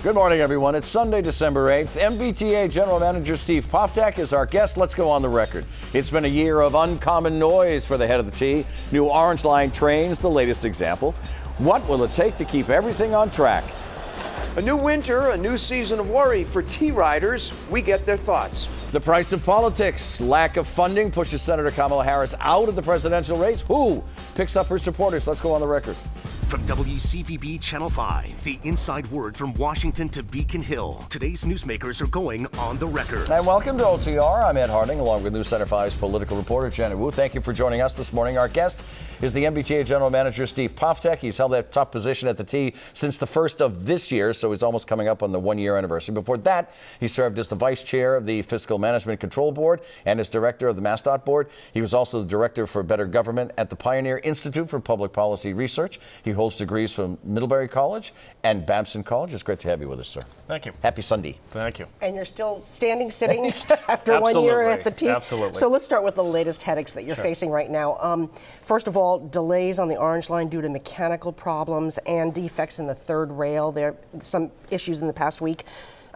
Good morning, everyone. It's Sunday, December 8th. MBTA General Manager Steve Poftak is our guest. Let's go on the record. It's been a year of uncommon noise for the head of the T. New Orange Line trains, the latest example. What will it take to keep everything on track? A new winter, a new season of worry for T-riders. We get their thoughts. The price of politics. Lack of funding pushes Senator Kamala Harris out of the presidential race. Who picks up her supporters? Let's go on the record. From WCVB Channel 5, the inside word from Washington to Beacon Hill. Today's newsmakers are going on the record. And welcome to OTR. I'm Ed Harding, along with News Center 5's political reporter Janet Wu. Thank you for joining us this morning. Our guest is the MBTA General Manager Steve Poftak. He's held that top position at the T since the first of this year, so he's almost coming up on the one-year anniversary. Before that, he served as the vice chair of the Fiscal Management Control Board and as director of the MassDOT Board. He was also the director for Better Government at the Pioneer Institute for Public Policy Research. He holds degrees from Middlebury College and Babson College. It's great to have you with us, sir. Thank you. Happy Sunday. Thank you. And you're still sitting after 1 year at the T? Absolutely. So let's start with the latest headaches that you're facing right now. First of all, delays on the Orange Line due to mechanical problems and defects in the third rail. There are some issues in the past week.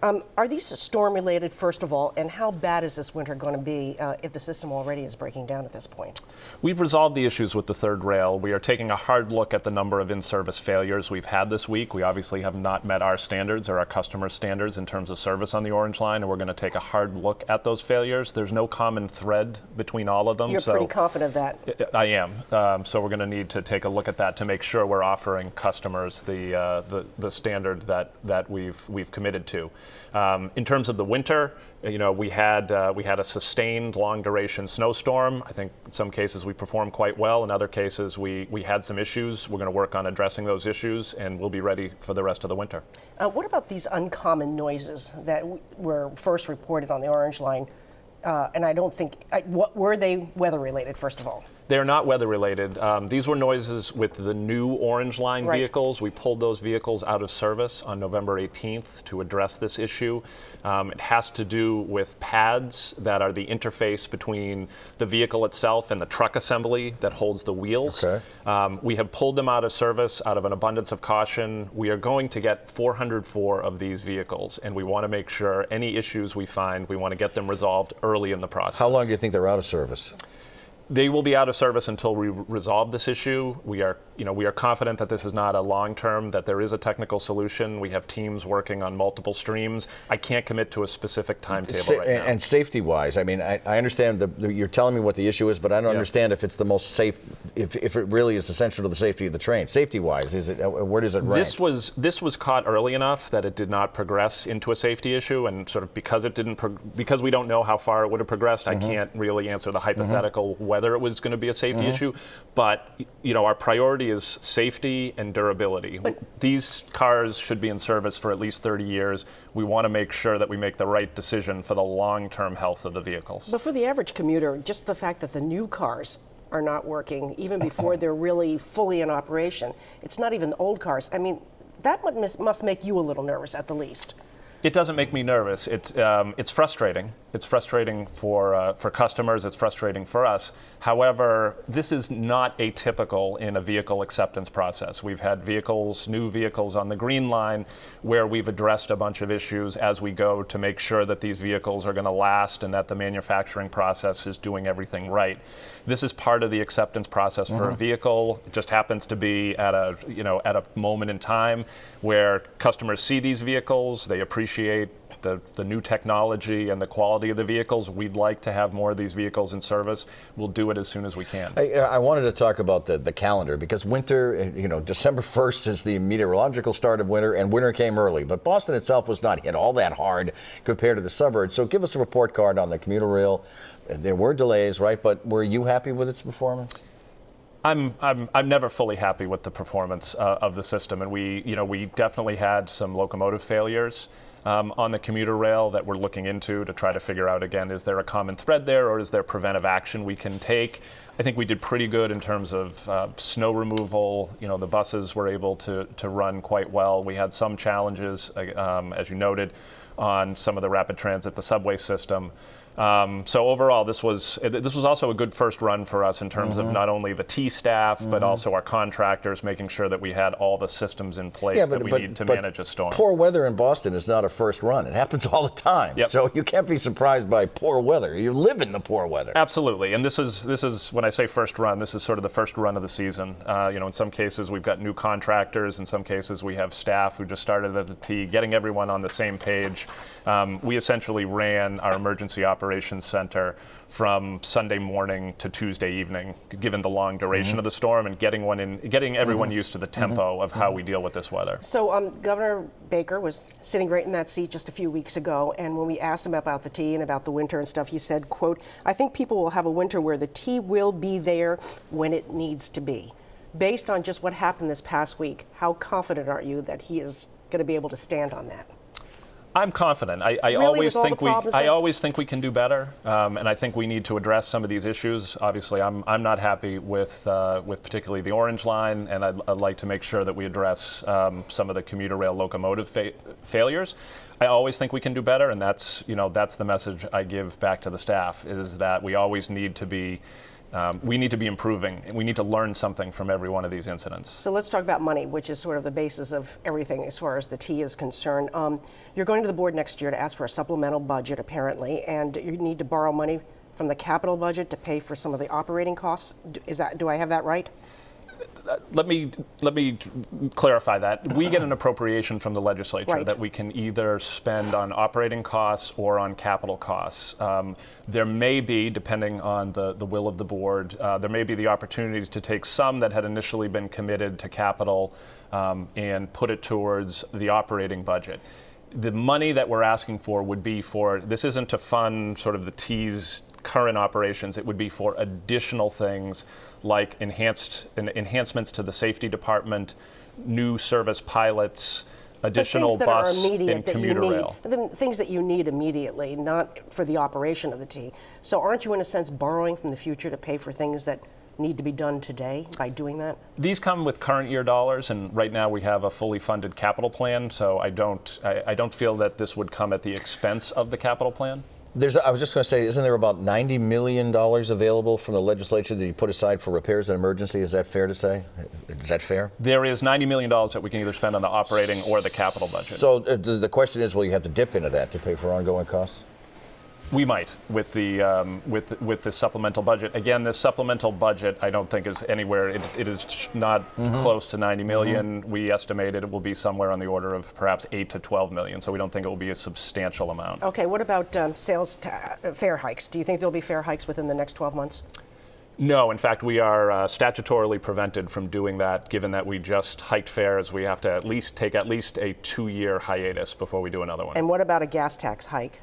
Are these storm-related, first of all, and how bad is this winter going to be if the system already is breaking down at this point? We've resolved the issues with the third rail. We are taking a hard look at the number of in-service failures we've had this week. We obviously have not met our standards or our customer standards in terms of service on the Orange Line, and we're going to take a hard look at those failures. There's no common thread between all of them. You're pretty confident of that? I am. So we're going to need to take a look at that to make sure we're offering customers the standard that we've committed to. In terms of the winter, we had a sustained long duration snowstorm. I think in some cases we performed quite well. In other cases we had some issues. We're going to work on addressing those issues, and we'll be ready for the rest of the winter. What about these uncommon noises that were first reported on the Orange Line? And I don't think, were they weather related, first of all? They're not weather related. These were noises with the new Orange Line vehicles. We pulled those vehicles out of service on November 18th to address this issue. It has to do with pads that are the interface between the vehicle itself and the truck assembly that holds the wheels. Okay. We have pulled them out of service out of an abundance of caution. We are going to get 404 of these vehicles, and we want to make sure any issues we find, we want to get them resolved early in the process. How long do you think they're out of service? They will be out of service until we resolve this issue. We are confident that this is not a long-term, that there is a technical solution. We have teams working on multiple streams. I can't commit to a specific timetable right now. And safety-wise, I mean, I understand you're telling me what the issue is, but I don't understand if it's the most safe, if it really is essential to the safety of the train. Safety-wise, where does it rank? This was caught early enough that it did not progress into a safety issue, and sort of because we don't know how far it would have progressed, I can't really answer the hypothetical whether it was going to be a safety issue, but our priority is safety and durability. These cars should be in service for at least 30 years. We want to make sure that we make the right decision for the long-term health of the vehicles. But for the average commuter, just the fact that the new cars are not working, even before they're really fully in operation, it's not even the old cars. I mean, that must make you a little nervous at the least. It doesn't make me nervous. It's frustrating. It's frustrating for customers. It's frustrating for us. However, this is not atypical in a vehicle acceptance process. We've had new vehicles on the Green Line where we've addressed a bunch of issues as we go to make sure that these vehicles are going to last and that the manufacturing process is doing everything right. This is part of the acceptance process for a vehicle. It just happens to be at a moment in time where customers see these vehicles, they appreciate the new technology and the quality of the vehicles. We'd like to have more of these vehicles in service. We'll do it as soon as we can. I wanted to talk about the calendar because winter, December 1st is the meteorological start of winter, and winter came early. But Boston itself was not hit all that hard compared to the suburbs. So give us a report card on the commuter rail. There were delays, right? But were you happy with its performance? I'm never fully happy with the performance of the system, and we definitely had some locomotive failures on the commuter rail that we're looking into to try to figure out, again, is there a common thread there, or is there preventive action we can take? I think we did pretty good in terms of snow removal. The buses were able to run quite well. We had some challenges, as you noted, on some of the rapid transit, the subway system. So overall, this was also a good first run for us in terms of not only the T staff, but also our contractors, making sure that we had all the systems in place that we need to manage a storm. Poor weather in Boston is not a first run. It happens all the time. Yep. So you can't be surprised by poor weather. You live in the poor weather. Absolutely, and this is when I say first run, this is sort of the first run of the season. In some cases we've got new contractors. In some cases we have staff who just started at the T, getting everyone on the same page. We essentially ran our emergency operations center from Sunday morning to Tuesday evening, given the long duration of the storm, and getting everyone used to the tempo of how we deal with this weather. So Governor Baker was sitting right in that seat just a few weeks ago, and when we asked him about the T and about the winter and stuff, he said, quote, "I think people will have a winter where the T will be there when it needs to be." Based on just what happened this past week, how confident are you that he is going to be able to stand on that? I'm confident. I always think we can do better, and I think we need to address some of these issues. Obviously, I'm not happy with particularly the Orange Line, and I'd like to make sure that we address some of the commuter rail locomotive failures. I always think we can do better, and that's the message I give back to the staff: is that we always need to be. We need to be improving, and we need to learn something from every one of these incidents. So let's talk about money, which is sort of the basis of everything as far as the T is concerned. You're going to the board next year to ask for a supplemental budget, apparently, and you need to borrow money from the capital budget to pay for some of the operating costs. Do I have that right? Let me clarify that. We get an appropriation from the legislature that we can either spend on operating costs or on capital costs. There may be, depending on the will of the board, there may be the opportunity to take some that had initially been committed to capital and put it towards the operating budget. The money that we're asking for would be for, this isn't to fund sort of the T's current operations, it would be for additional things like enhancements to the safety department, new service pilots, additional bus and commuter rail. The things that you need immediately, not for the operation of the T. So aren't you in a sense borrowing from the future to pay for things that need to be done today by doing that? These come with current year dollars, and right now we have a fully funded capital plan, so I don't feel that this would come at the expense of the capital plan. I was just going to say, isn't there about $90 million available from the legislature that you put aside for repairs and emergency? Is that fair to say? Is that fair? There is $90 million that we can either spend on the operating or the capital budget. So the question is, will you have to dip into that to pay for ongoing costs? We might with the supplemental budget. Again, this supplemental budget I don't think is anywhere. It is not close to 90 million. We estimated it will be somewhere on the order of perhaps 8 to 12 million. So we don't think it will be a substantial amount. Okay. What about fare hikes? Do you think there'll be fare hikes within the next 12 months? No, in fact, we are statutorily prevented from doing that, given that we just hiked fares. We have to take at least a 2-year hiatus before we do another one. And what about a gas tax hike?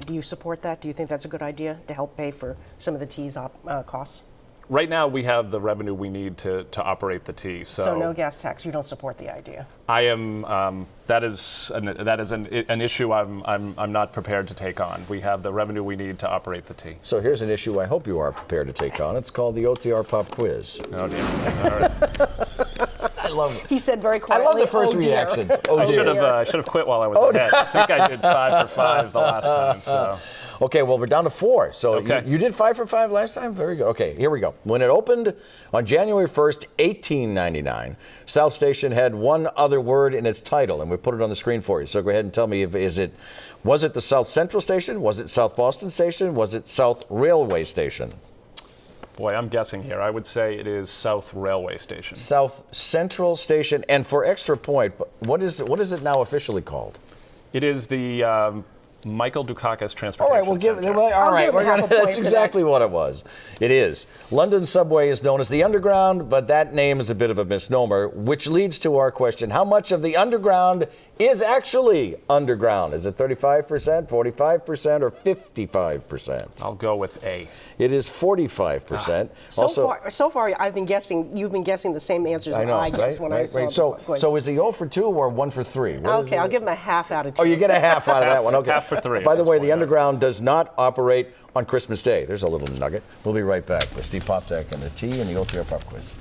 Do you support that? Do you think that's a good idea to help pay for some of the T's costs? Right now, we have the revenue we need to operate the T. So no gas tax. You don't support the idea. I am. That is an issue I'm not prepared to take on. We have the revenue we need to operate the T. So here's an issue I hope you are prepared to take on. It's called the OTR Pop Quiz. Oh dear. All right. I love it. He said very quietly, I love the first reaction. Oh dear. I should have quit while I was ahead. I think I did 5 for 5 the last time. So. Okay, well, we're down to 4. So okay. you did 5 for 5 last time? Very good. Okay, here we go. When it opened on January 1st, 1899, South Station had one other word in its title, and we put it on the screen for you. So go ahead and tell me, was it the South Central Station? Was it South Boston Station? Was it South Railway Station? Boy, I'm guessing here. I would say it is South Railway Station. South Central Station. And for extra point, what is it now officially called? It is the Michael Dukakis Transportation All right, we'll give it. All right, that's exactly what it was. It is. London subway is known as the Underground, but that name is a bit of a misnomer, which leads to our question: how much of the Underground is actually underground? Is it 35%, 45%, or 55%? I'll go with A. It is 45%. So far, I've been guessing. You've been guessing the same answers that I guessed when I saw the quiz. So is he 0 for 2 or 1 for 3? Okay, I'll give him a half out of 2. Oh, you get a half out of that one. Okay. Half for 3. By the way, the Underground does not operate on Christmas Day. There's a little nugget. We'll be right back with Steve Poptek and the T and the OTR Pop Quiz.